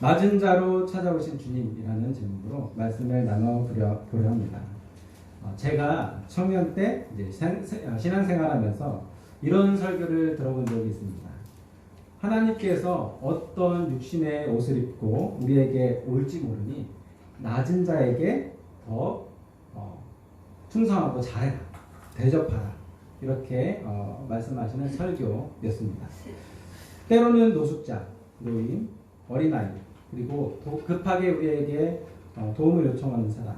낮은 자로 찾아오신 주님이라는 제목으로 말씀을 나눠보려 합니다. 제가 청년 때 이제 신앙생활하면서 이런 설교를 들어본 적이 있습니다. 하나님께서 어떤 육신의 옷을 입고 우리에게 올지 모르니 낮은 자에게 더 충성하고 잘해라, 대접하라, 이렇게 말씀하시는 설교였습니다. 때로는 노숙자, 노인, 어린아이, 그리고 급하게 우리에게 도움을 요청하는 사람,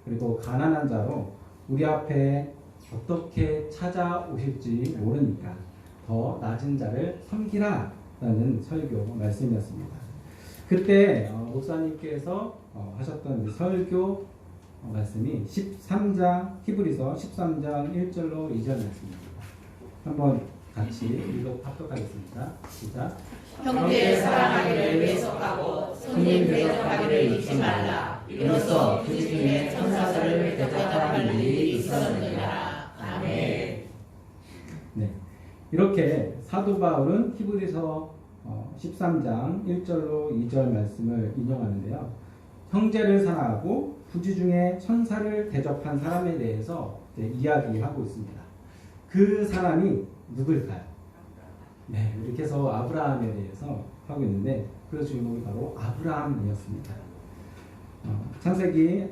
그리고 가난한 자로 우리 앞에 어떻게 찾아오실지 모르니까 더 낮은 자를 섬기라 라는 설교 말씀이었습니다. 그때 목사님께서 하셨던 설교 말씀이 13장, 히브리서 13장 1절로 2절 말씀입니다. 한번 같이 합독하겠습니다. 시작. 형제의 사랑하기를 계속하고 손님 대접하기를 잊지 말라. 이로써 그 중에 천사들을 대접하는 일이 있었느니라. 아멘. 네, 이렇게 사도 바울은 히브리서 13장 1절로 2절 말씀을 인용하는데요. 형제를 사랑하고 부지 중에 천사를 대접한 사람에 대해서 이야기하고 있습니다. 그 사람이 누굴까요? 네, 이렇게 해서 아브라함에 대해서 하고 있는데 그 주인공이 바로 아브라함이었습니다. 창세기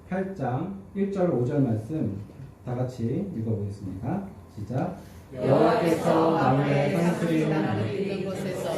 18장 1절 5절 말씀 다 같이 읽어보겠습니다. 시작. 여호와께서 나무에 상수리 나무를 있는 곳에서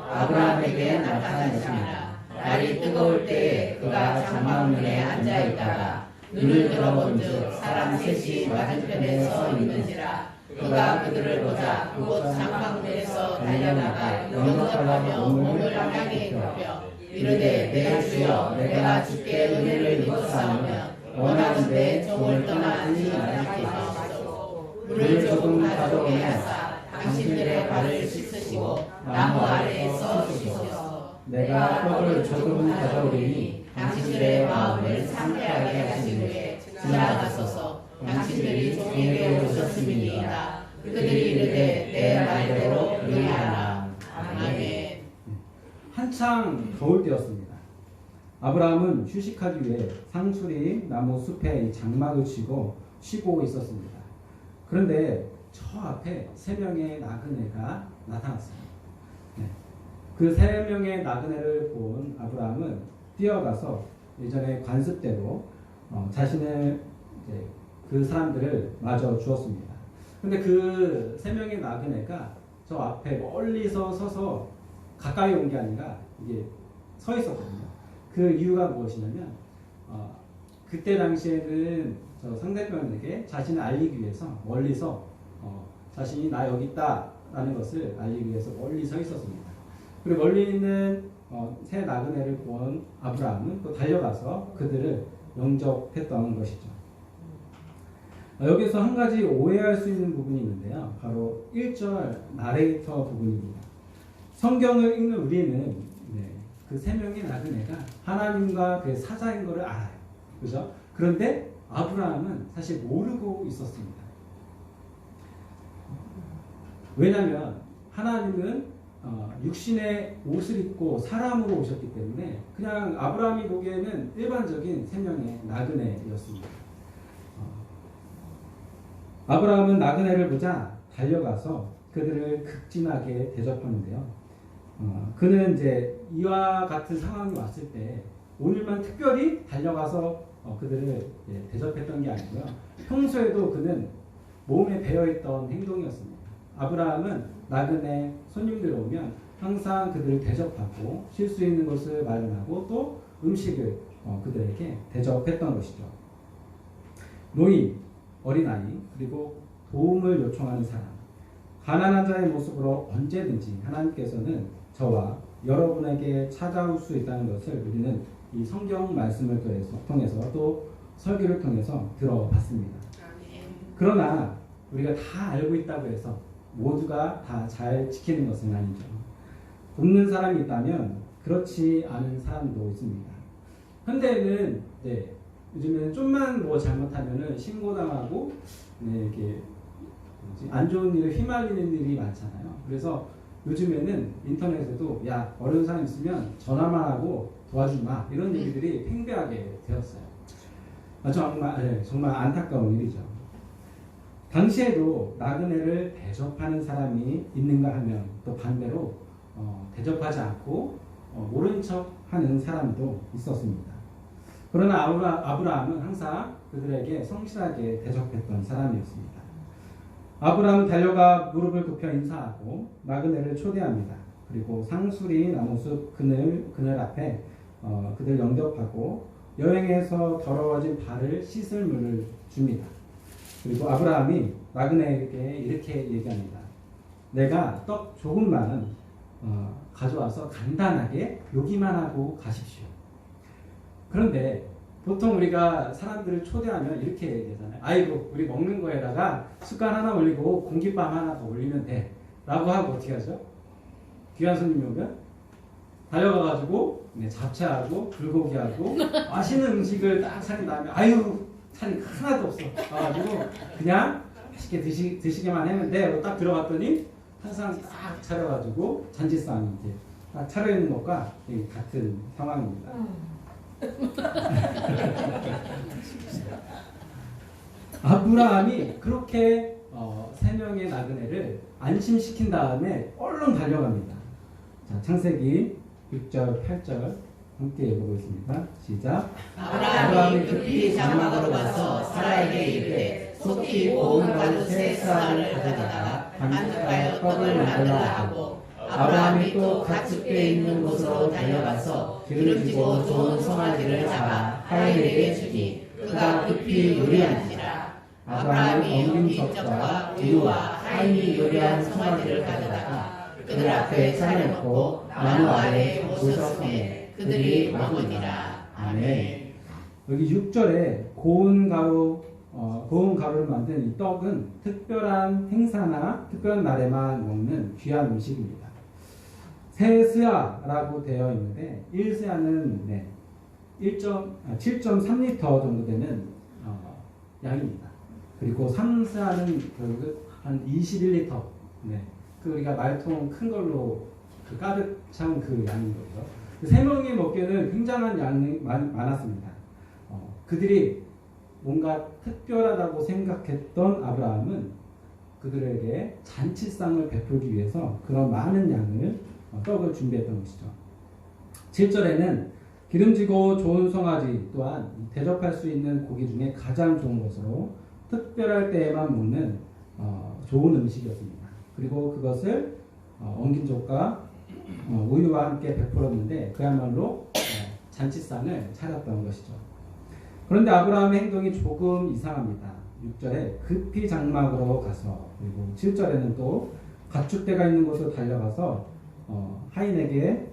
아브라함에게 나타나시니라. 날이 뜨거울 때에 그가 장막문에 앉아 있다가 눈을 들어본즉 사람 셋이 맞은편에 서 있는지라. 그가 그들을 보자 그곳 장막문에서 달려나가 영접하며 몸을 향하게 굽혀 이르되 내 주여 내가 주께 은혜를 입었사오면 원하는데 종을 떠나지 말게 하옵소서. 물을 조금 가져오게 하사 당신들의 발을 씻으시고 나무 아래에 서주시소서. 내가 떡을 조금 가져오리니 당신들의 마음을 상쾌하게 하신 후에 지나가소서. 당신들이 종에게 오셨음이니이다. 그들이 이르되 내 말대로 그리하라. 아멘. 한창 더울 때였습니다. 아브라함은 휴식하기 위해 상수리 나무 숲에 장막을 치고 쉬고 있었습니다. 그런데 저 앞에 세 명의 나그네가 나타났어요. 네. 그 세 명의 나그네를 본 아브라함은 뛰어가서 예전에 관습대로 자신을 그 사람들을 마저 주었습니다. 근데 그 세 명의 나그네가 저 앞에 멀리서 서서 가까이 온 게 아니라 이게 서 있었거든요. 그 이유가 무엇이냐면 그때 당시에는 저 상대편에게 자신을 알리기 위해서 멀리서 자신이 나 여기 있다라는 것을 알리기 위해서 멀리 서 있었습니다. 그리고 멀리 있는 세 나그네를 본 아브라함은 또 달려가서 그들을 영접했던 것이죠. 여기서 한 가지 오해할 수 있는 부분이 있는데요. 바로 1절 나레이터 부분입니다. 성경을 읽는 우리는 그 세 명의 나그네가 하나님과 그의 사자인 것을 알아요. 그죠? 그런데 아브라함은 사실 모르고 있었습니다. 왜냐하면 하나님은 육신의 옷을 입고 사람으로 오셨기 때문에 그냥 아브라함이 보기에는 일반적인 세 명의 나그네였습니다. 아브라함은 나그네를 보자 달려가서 그들을 극진하게 대접하는데요. 그는 이제 이와 같은 상황이 왔을 때 오늘만 특별히 달려가서 그들을 대접했던 게 아니고요. 평소에도 그는 몸에 배어있던 행동이었습니다. 아브라함은 나그네 손님들 오면 항상 그들을 대접하고 쉴 수 있는 곳을 마련하고 또 음식을 그들에게 대접했던 것이죠. 노인, 어린아이, 그리고 도움을 요청하는 사람, 가난한 자의 모습으로 언제든지 하나님께서는 저와 여러분에게 찾아올 수 있다는 것을 우리는 이 성경 말씀을 통해서 또 설교를 통해서 들어봤습니다. 그러나 우리가 다 알고 있다고 해서 모두가 다 잘 지키는 것은 아니죠. 돕는 사람이 있다면 그렇지 않은 사람도 있습니다. 현대에는 요즘에는 좀만 뭐 잘못하면은 신고당하고 이렇게 안 좋은 일을 휘말리는 일이 많잖아요. 그래서 요즘에는 인터넷에도 야 어려운 사람 있으면 전화만 하고 도와주마 이런 얘기들이 팽배하게 되었어요. 정말 안타까운 일이죠. 당시에도 나그네를 대접하는 사람이 있는가 하면 또 반대로 대접하지 않고 모른 척하는 사람도 있었습니다. 그러나 아브라함은 항상 그들에게 성실하게 대접했던 사람이었습니다. 아브라함은 달려가 무릎을 굽혀 인사하고 나그네를 초대합니다. 그리고 상수리 나무숲 그늘 앞에 그들 영접하고 여행에서 더러워진 발을 씻을 물을 줍니다. 그리고 아브라함이 나그네에게 이렇게 얘기합니다. 내가 떡 조금만 가져와서 간단하게 요기만 하고 가십시오. 그런데 보통 우리가 사람들을 초대하면 이렇게 얘기하잖아요. 아이고 우리 먹는 거에다가 숟갈 하나 올리고 공깃밥 하나 더 올리면 돼 라고 하고 어떻게 하죠? 귀한 손님이 오면 달려가가지고 잡채하고 불고기하고 맛있는 음식을 딱 차린 다음에 아유 차린 거 하나도 없어 가지고 그냥 맛있게 드시기만 하면 돼 하고 딱 들어갔더니 항상 딱 차려가지고 잔치상이 이제 딱 차려있는 것과 같은 상황입니다. 아브라함이 그렇게 3명의 나그네를 안심시킨 다음에 얼른 달려갑니다. 자, 창세기 6절, 8절 함께 읽어보겠습니다. 시작. 아브라함이 급히 장막으로 가서 사라에게 이르되 속히 고운 가루 세 쌀을 가져다가 반죽하여 떡을 만들라 하고 아브라함이 또 가축대 있는 곳으로 달려가서 기름지고 좋은 송아지를 잡아 하인에게 주니 그가 급히 요리한지라. 아브라함이 옮긴 젖과 우유와 하인이 요리한 송아지를 가져다가 그들 앞에 차려놓고 나무 아래 모셔 서매 그들이 먹으니라. 아멘. 여기 6절에 고운 가루를 만든 이 떡은 특별한 행사나 특별한 날에만 먹는 귀한 음식입니다. 세스야라고 되어 있는데 1스야는 7.3리터 정도 되는 양입니다. 그리고 3스야는 한 21리터. 그 우리가 말통 큰 걸로 가득 찬 그 양인 거죠. 세 명이 먹기에는 굉장한 양이 많았습니다. 그들이 뭔가 특별하다고 생각했던 아브라함은 그들에게 잔치상을 베풀기 위해서 그런 많은 양을 떡을 준비했던 것이죠. 7절에는 기름지고 좋은 송아지 또한 대접할 수 있는 고기 중에 가장 좋은 것으로 특별할 때에만 먹는 좋은 음식이었습니다. 그리고 그것을 엉긴 족과 우유와 함께 베풀었는데 그야말로 잔치상을 차렸던 것이죠. 그런데 아브라함의 행동이 조금 이상합니다. 6절에 급히 장막으로 가서 그리고 7절에는 또 가축대가 있는 곳으로 달려가서 하인에게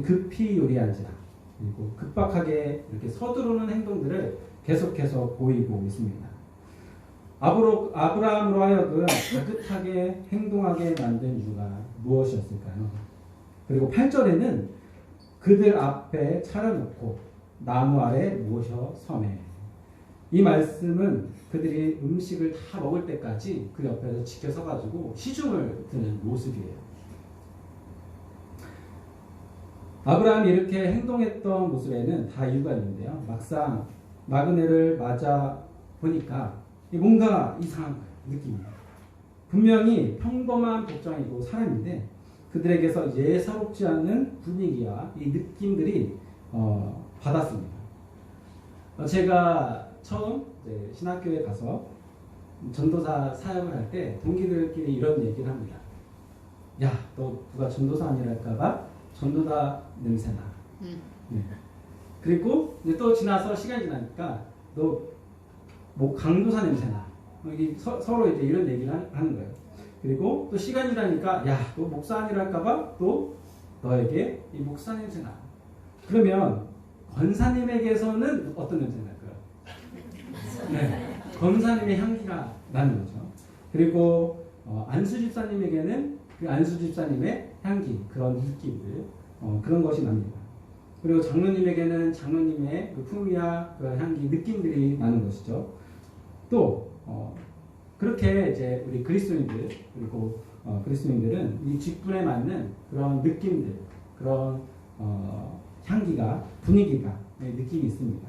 급히 요리한지라 그리고 급박하게 이렇게 서두르는 행동들을 계속해서 보이고 있습니다. 아브라함으로 하여금 다급하게 행동하게 만든 이유가 무엇이었을까요? 그리고 8절에는 그들 앞에 차려놓고 나무 아래 모셔 서매. 이 말씀은 그들이 음식을 다 먹을 때까지 그 옆에서 지켜서가지고 시중을 드는 모습이에요. 아브라함이 이렇게 행동했던 모습에는 다 이유가 있는데요. 막상 나그네를 맞아 보니까 뭔가 이상한 거예요. 느낌이. 분명히 평범한 복장이고 사람인데 그들에게서 예사롭지 않은 분위기와 이 느낌들이 받았습니다. 제가 처음 신학교에 가서 전도사 사역을 할 때 동기들끼리 이런 얘기를 합니다. 야, 너 누가 전도사 아니랄까봐 전도사 냄새나. 네. 그리고 또 지나서 시간이 지나니까 너 뭐 강도사 냄새나. 서로 이제 이런 얘기를 하는 거예요. 그리고 또 시간이 지나니까 야, 너 목사 아니랄까봐 또 너에게 이 목사 냄새나. 그러면 권사님에게서는 어떤 냄새 날까요? 네, 권사님의 향기가 나는 거죠. 그리고 안수 집사님에게는 그 안수 집사님의 향기, 그런 느낌들, 그런 것이 납니다. 그리고 장로님에게는 장로님의 그 품위와 그런 향기, 느낌들이 나는 것이죠. 또 그렇게 이제 우리 그리스도인들 그리고 그리스도인들은 이 직분에 맞는 그런 느낌들, 그런 향기가, 분위기가 느낌이 있습니다.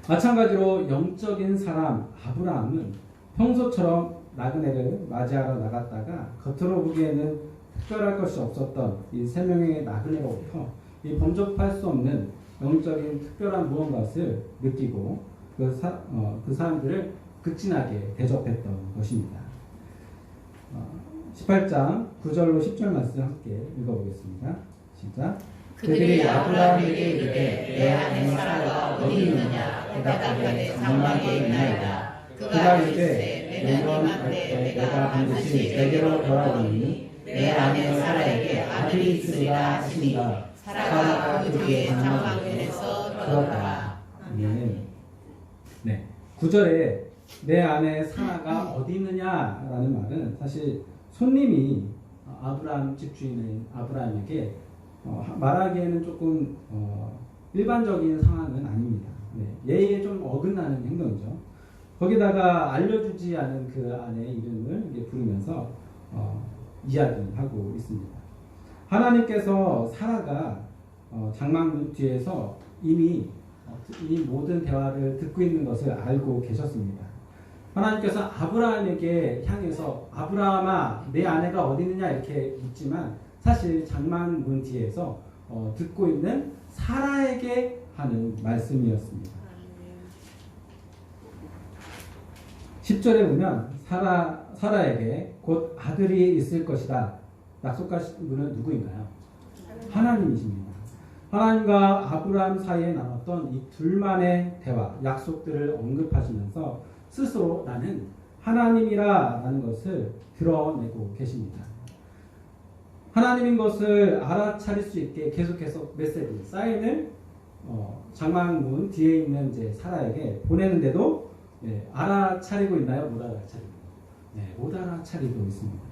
마찬가지로 영적인 사람 아브라함은 평소처럼 나그네를 맞이하러 나갔다가 겉으로 보기에는 특별할 것이 없었던 이 세 명의 나그네로부터 이 범접할 수 없는 영적인 특별한 무언가를 느끼고 그 사람들을 극진하게 대접했던 것입니다. 18장 9절로 10절 말씀 함께 읽어보겠습니다. 시작. 그들이 아브라함에게 이르되 내 아내 사라가 어디 있느냐 대답하되 장막에 있나이다. 그가 이르되 내년 할때 내가 반드시 내게로 돌아오니 내 아내 사라에게 아들이 있으리라 하신다. 사라가 그 뒤에 장막에서 들었더라. 네. 9절에 내 아내 사라가 어디 있느냐라는 말은 사실 손님이 아브라함 집주인인 아브라함에게 말하기에는 조금 일반적인 상황은 아닙니다. 네. 예의에 좀 어긋나는 행동이죠. 거기다가 알려주지 않은 그 아내의 이름을 부르면서 이야기하고 있습니다. 하나님께서 사라가 장막문 뒤에서 이미 이 모든 대화를 듣고 있는 것을 알고 계셨습니다. 하나님께서 아브라함에게 향해서 아브라함아 내 아내가 어디 있느냐 이렇게 묻지만 사실 장막문 뒤에서 듣고 있는 사라에게 하는 말씀이었습니다. 10절에 보면 사라에게 곧 아들이 있을 것이다. 약속하신 분은 누구인가요? 하나님이십니다. 하나님과 아브라함 사이에 나눴던 이 둘만의 대화, 약속들을 언급하시면서 스스로 나는 하나님이라는 것을 드러내고 계십니다. 하나님인 것을 알아차릴 수 있게 계속해서 메시지, 사인을 장막문 뒤에 있는 이제 사라에게 보내는데도 알아차리고 있나요? 못 알아차리고? 네, 못 알아차리고 있습니다.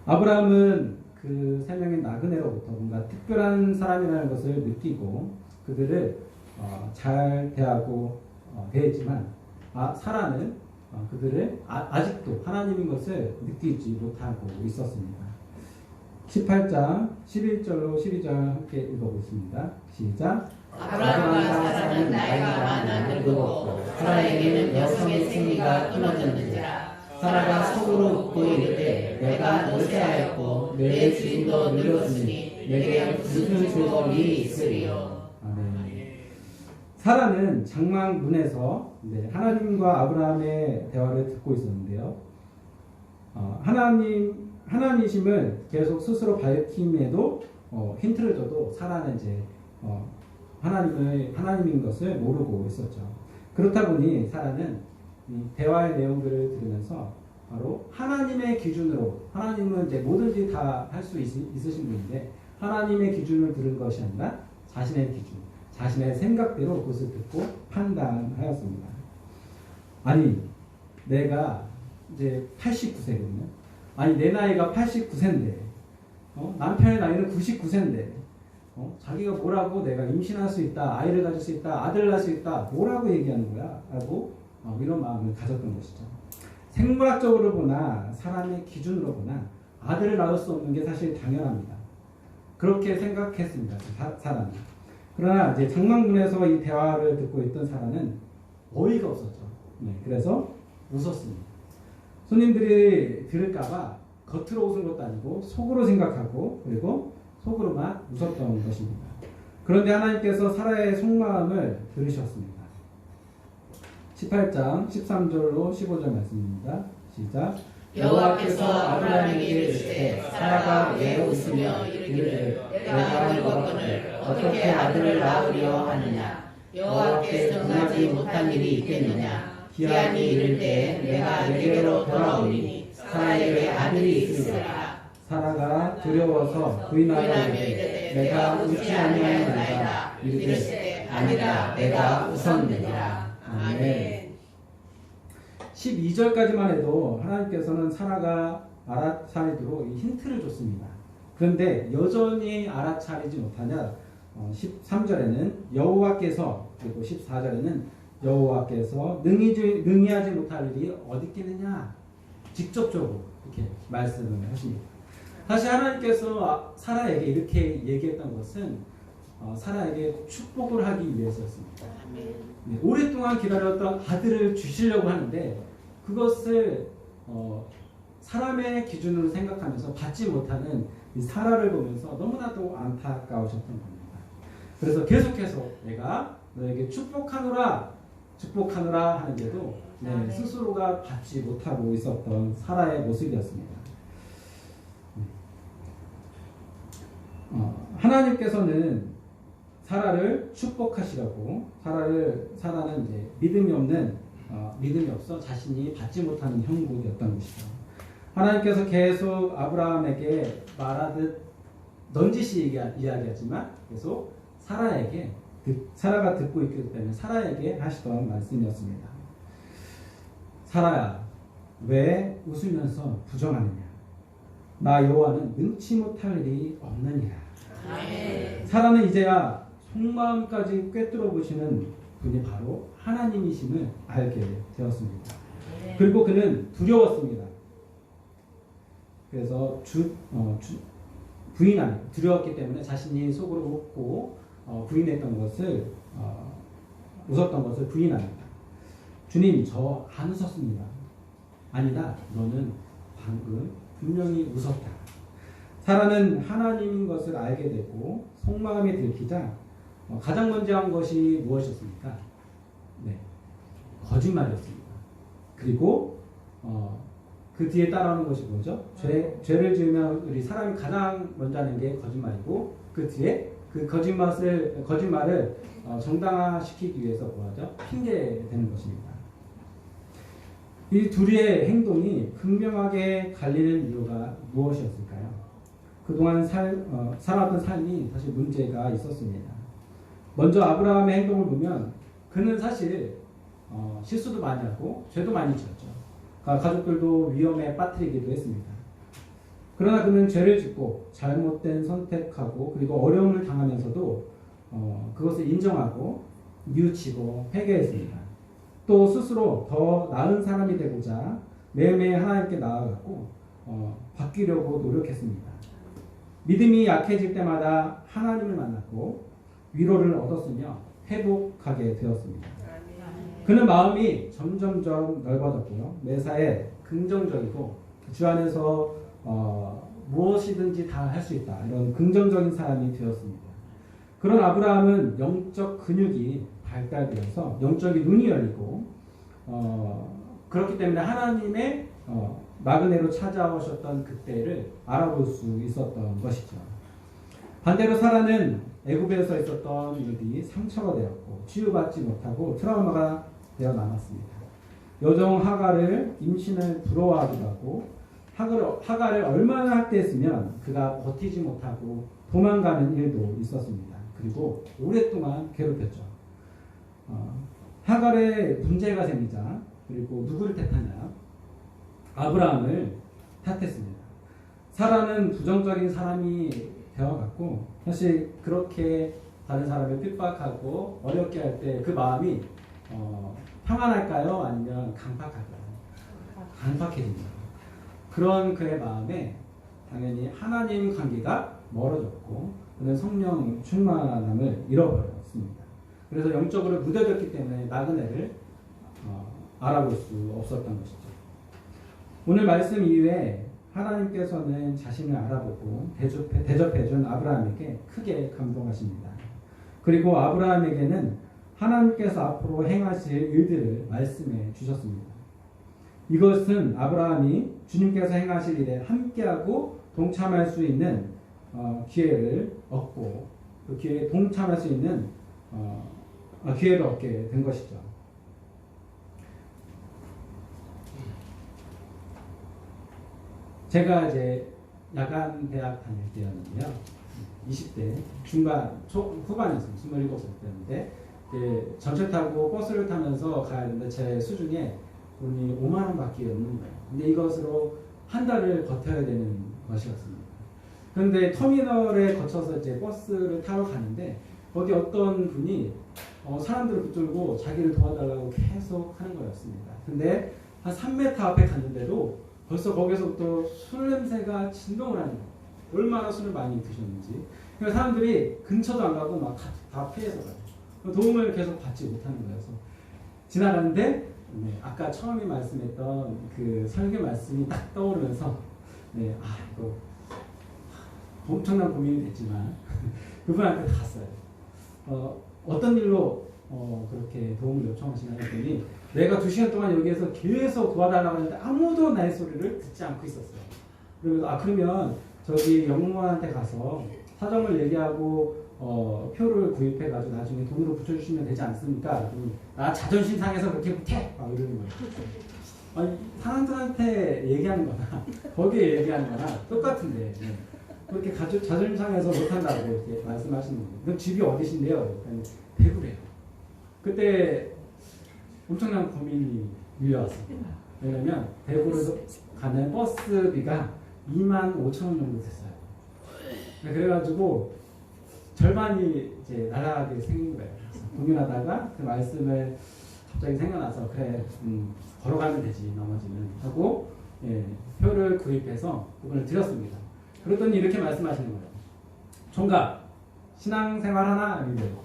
아브라함은 그 세 명의 나그네로부터 뭔가 특별한 사람이라는 것을 느끼고 그들을 잘 대하고 대했지만 사라는 그들을 아직도 하나님인 것을 느끼지 못하고 있었습니다. 18장 11절로 12절 함께 읽어보겠습니다. 시작. 아브라함과 사라는 나이가 많아 늙고 사라에게는 여성의 생리가 끊어졌는지라. 사라가 속으로 웃고 이르되 내가 노쇠하였고 내 주인도 늙었으니 내게 무슨 즐거움이 있으리요. 아멘. 사라는 장막문에서 하나님과 아브라함의 대화를 듣고 있었는데요. 하나님이심을 계속 스스로 밝힘에도 힌트를 줘도 사라는 이제 하나님인 것을 모르고 있었죠. 그렇다 보니 사라는 이 대화의 내용들을 들으면서 바로 하나님의 기준으로, 하나님은 이제 뭐든지 다 할 수 있으신 분인데 하나님의 기준을 들은 것이 아니라 자신의 기준, 자신의 생각대로 그것을 듣고 판단하였습니다. 아니 내가 이제 89세거든요. 아니 내 나이가 89세인데 남편의 나이는 99세인데 자기가 뭐라고 내가 임신할 수 있다, 아이를 가질 수 있다, 아들을 낳을 수 있다, 뭐라고 얘기하는 거야? 라고 이런 마음을 가졌던 것이죠. 생물학적으로 보나 사람의 기준으로 보나 아들을 낳을 수 없는 게 사실 당연합니다. 그렇게 생각했습니다. 사람이. 그러나 이제 장막문에서 이 대화를 듣고 있던 사람은 어이가 없었죠. 그래서 웃었습니다. 손님들이 들을까봐 겉으로 웃은 것도 아니고 속으로 생각하고 그리고 속으로만 웃었던 것입니다. 그런데 하나님께서 사라의 속마음을 들으셨습니다. 18장 13절로 15절 말씀입니다. 시작. 여호와께서 아브라함에게 이르시되 사라가 왜 웃으며 이르기를 내가 늙었거늘 어떻게 아들을 낳으려 하느냐. 여호와께 정하지 못한 일이 있겠느냐. 기한이 이를 때에 내가 내게로 돌아오리니 사라에게 아들이 있으리라. 사라가 두려워서 부인하여 이르되 내가 웃지 아니하였나이다. 이르시되 아니라 내가 웃었느니라. 아멘. 12절까지만 해도 하나님께서는 사라가 알아차리도록 힌트를 줬습니다. 그런데 여전히 알아차리지 못하냐 13절에는 여호와께서, 그리고 14절에는 여호와께서 능히하지 못할 일이 어디 있겠느냐, 직접적으로 이렇게 말씀을 하십니다. 사실 하나님께서 사라에게 이렇게 얘기했던 것은 사라에게 축복을 하기 위해서였습니다. 네, 오랫동안 기다렸던 아들을 주시려고 하는데 그것을 사람의 기준으로 생각하면서 받지 못하는 이 사라를 보면서 너무나도 안타까우셨던 겁니다. 그래서 계속해서 내가 너에게 축복하노라 하는데도 스스로가 받지 못하고 있었던 사라의 모습이었습니다. 하나님께서는 사라를 축복하시려고 사라는 이제 믿음이 없어 자신이 받지 못하는 형국이었던 것이죠. 하나님께서 계속 아브라함에게 말하듯 넌지시 이야기하지만 계속 사라가 듣고 있기 때문에 사라에게 하시던 말씀이었습니다. 사라야, 왜 웃으면서 부정하느냐? 나 여호와는 능치 못할 일이 없느니라. 사라는 이제야 속마음까지 꿰뚫어 보시는 분이 바로 하나님이심을 알게 되었습니다. 그리고 그는 두려웠습니다. 그래서 두려웠기 때문에 자신이 속으로 웃고 부인했던 것을 웃었던 것을 부인합니다. 주님, 저 안 웃었습니다. 아니다, 너는 방금 분명히 웃었다. 사라는 하나님인 것을 알게 되고 속마음이 들키자 가장 먼저 한 것이 무엇이었습니까? 네, 거짓말이었습니다. 그리고 그 뒤에 따라오는 것이 뭐죠? 죄를 지으면 우리 사람이 가장 먼저 하는 게 거짓말이고 그 뒤에 그 거짓말을 정당화시키기 위해서 뭐하죠? 핑계대는 것입니다. 이 둘의 행동이 극명하게 갈리는 이유가 무엇이었을까요? 그동안 살아왔던 삶이 사실 문제가 있었습니다. 먼저 아브라함의 행동을 보면 그는 사실 실수도 많이 하고 죄도 많이 지었죠. 가족들도 위험에 빠뜨리기도 했습니다. 그러나 그는 죄를 짓고 잘못된 선택하고 그리고 어려움을 당하면서도 그것을 인정하고 뉘우치고 회개했습니다. 또 스스로 더 나은 사람이 되고자 매일매일 하나님께 나아갔고 바뀌려고 노력했습니다. 믿음이 약해질 때마다 하나님을 만났고 위로를 얻었으며 회복하게 되었습니다. 그는 마음이 점점점 넓어졌고요. 매사에 긍정적이고 주 안에서 무엇이든지 다 할 수 있다. 이런 긍정적인 사람이 되었습니다. 그런 아브라함은 영적 근육이 발달되어서 영적인 눈이 열리고 그렇기 때문에 하나님의 나그네로 찾아오셨던 그때를 알아볼 수 있었던 것이죠. 반대로 사라는 애굽에서 있었던 일이 상처가 되었고 치유받지 못하고 트라우마가 되어 남았습니다. 여종 하갈을 임신을 부러워하기도 하고 하갈을 얼마나 학대했으면 그가 버티지 못하고 도망가는 일도 있었습니다. 그리고 오랫동안 괴롭혔죠. 하갈의 문제가 생기자 그리고 누구를 탓하냐? 아브라함을 탓했습니다. 사라는 부정적인 사람이 되어갔고 사실 그렇게 다른 사람을 핍박하고 어렵게 할 때 그 마음이 평안할까요? 아니면 강팍할까요? 강팍해집니다. 그런 그의 마음에 당연히 하나님 관계가 멀어졌고 그는 성령 충만함을 잃어버렸습니다. 그래서 영적으로 무뎌졌기 때문에 나그네를 알아볼 수 없었던 것이죠. 오늘 말씀 이후에 하나님께서는 자신을 알아보고 대접해준 아브라함에게 크게 감동하십니다. 그리고 아브라함에게는 하나님께서 앞으로 행하실 일들을 말씀해 주셨습니다. 이것은 아브라함이 주님께서 행하실 일에 함께하고 동참할 수 있는 기회를 얻고 그 기회에 동참할 수 있는 기회를 얻게 된 것이죠. 제가 이제 야간 대학 다닐 때였는데요. 20대 후반이었어요. 27살 때였는데 전철 타고 버스를 타면서 가야 되는데 제 수중에 돈이 5만 원밖에 없는 거예요. 근데 이것으로 한 달을 버텨야 되는 것이었습니다. 그런데 터미널에 거쳐서 이제 버스를 타러 가는데 거기 어떤 분이 사람들을 붙들고 자기를 도와달라고 계속 하는 거였습니다. 근데 한 3m 앞에 갔는데도 벌써 거기서부터 술 냄새가 진동을 하는 거예요. 얼마나 술을 많이 드셨는지. 그러니까 사람들이 근처도 안 가고 막 다 피해서 가요. 도움을 계속 받지 못하는 거예요. 그래서 지나가는데 아까 처음에 말씀했던 그 설교 말씀이 딱 떠오르면서 이거 엄청난 고민이 됐지만 그분한테 갔어요. 어떤 일로 그렇게 도움을 요청하시나 했더니 내가 2시간 동안 여기에서 계속 도와달라고 하는데 아무도 나의 소리를 듣지 않고 있었어요. 그러면서 그러면 저기 영무원한테 가서 사정을 얘기하고 표를 구입해가지고 나중에 돈으로 붙여주시면 되지 않습니까? 나 자존심 상해서 그렇게 못해! 막 이러는 거예요. 아니, 사람들한테 얘기하는 거나 거기에 얘기하는 거나 똑같은데 그렇게 자존심 상해서 못한다고 이렇게 말씀하시는 거예요. 그럼 집이 어디신데요? 그러니까 대구래요. 그때 엄청난 고민이 밀려왔습니다. 왜냐면 대구로 가는 버스비가 25,000원 정도 됐어요. 그래가지고 절반이 이제 날아가게 생긴 거예요. 고민하다가 그 말씀을 갑자기 생각나서 그래 걸어가면 되지 나머지는 하고 표를 구입해서 그분을 드렸습니다. 그랬더니 이렇게 말씀하시는 거예요. 총각 신앙생활 하나? 아니면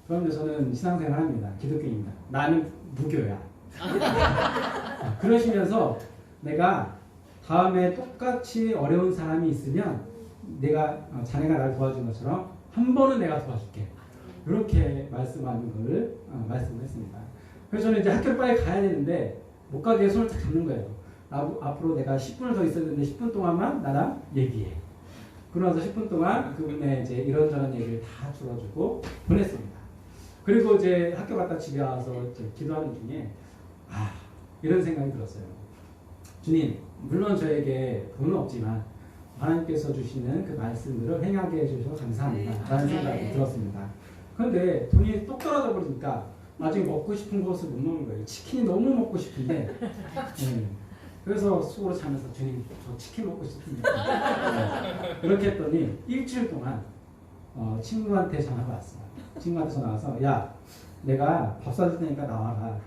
그럼요 저는 신앙생활 합니다. 기독교입니다. 나는 무교야. 그러시면서 내가 다음에 똑같이 어려운 사람이 있으면 자네가 날 도와준 것처럼 한 번은 내가 도와줄게. 이렇게 말씀하는 걸 말씀을 했습니다. 그래서 저는 이제 학교를 빨리 가야 되는데 못 가게 손을 딱 잡는 거예요. 앞으로 내가 10분을 더 있어야 되는데 10분 동안만 나랑 얘기해. 그러면서 10분 동안 그분의 이제 이런저런 얘기를 다 들어주고 보냈습니다. 그리고 이제 학교 갔다 집에 와서 이제 기도하는 중에 이런 생각이 들었어요. 주님, 물론 저에게 돈은 없지만 하나님께서 주시는 그 말씀들을 행하게 해주셔서 감사합니다. 라는 생각이 들었습니다. 그런데 돈이 똑 떨어져 버리니까 나중에 먹고 싶은 것을 못 먹는 거예요. 치킨이 너무 먹고 싶은데 그래서 속으로 자면서 주님 저 치킨 먹고 싶습니다. 그렇게 했더니 일주일 동안 친구한테 전화가 왔어요. 친구한테 전화 와서 야 내가 밥 사줄 테니까 나와라.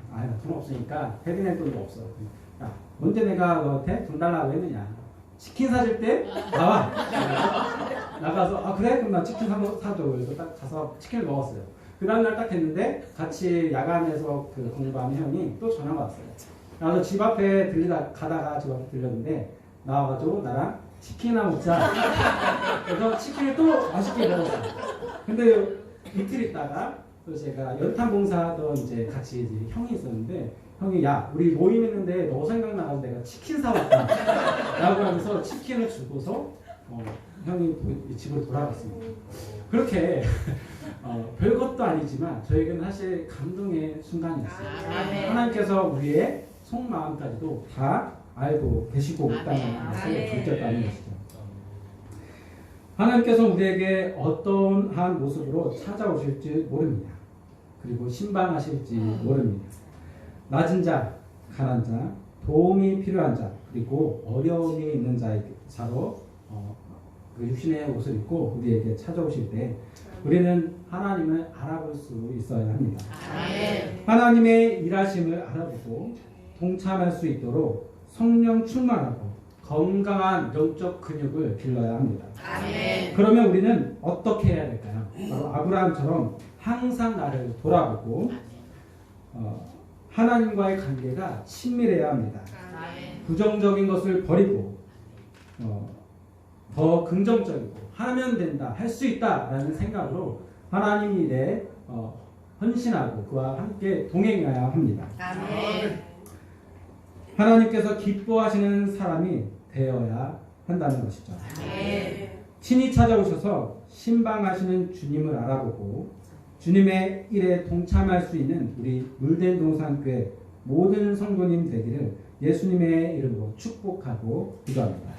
돈 없으니까 회비낼 돈도 없어. 야 언제 내가 너한테 돈 달라고 했느냐. 치킨 사줄 때 나와. 나가서 그래? 그럼 나 치킨 사줘. 그래서 딱 가서 치킨을 먹었어요. 그 다음날 딱 됐는데 같이 야간에서 그 공부하는 형이 또 전화가 왔어요. 나도 집 앞에 가다가 집 앞에 들렸는데 나와가지고 나랑 치킨이나 먹자. 그래서 치킨을 또 맛있게 먹었어요. 근데 이틀 있다가 또 제가 연탄 봉사하던 이제 같이 이제 형이 있었는데 형이 야 우리 모임 있는데 너 생각나가지고 내가 치킨 사왔다 라고 하면서 치킨을 주고서 형이 집으로 돌아갔습니다. 그렇게 별것도 아니지만 저에게는 사실 감동의 순간이었어요. 하나님께서 우리의 속마음까지도 다 알고 계시고 있다는 것을 느꼈다는 것이죠. 하나님께서 우리에게 어떠한 모습으로 찾아오실지 모릅니다. 그리고 신방하실지 모릅니다. 낮은 자, 가난한 자, 도움이 필요한 자, 그리고 어려움이 있는 자로 그 육신의 옷을 입고 우리에게 찾아오실 때 우리는 하나님을 알아볼 수 있어야 합니다. 하나님의 일하심을 알아보고 동참할 수 있도록 성령 충만하고 건강한 영적 근육을 길러야 합니다. 그러면 우리는 어떻게 해야 될까요? 바로 아브라함처럼 항상 나를 돌아보고 하나님과의 관계가 친밀해야 합니다. 부정적인 것을 버리고 더 긍정적이고 하면 된다, 할 수 있다라는 생각으로 하나님 일에 헌신하고 그와 함께 동행해야 합니다. 하나님께서 기뻐하시는 사람이 되어야 한다는 것이죠. 친히 찾아오셔서 신방하시는 주님을 알아보고 주님의 일에 동참할 수 있는 우리 물된 동산교회 모든 성도님 되기를 예수님의 이름으로 축복하고 기도합니다.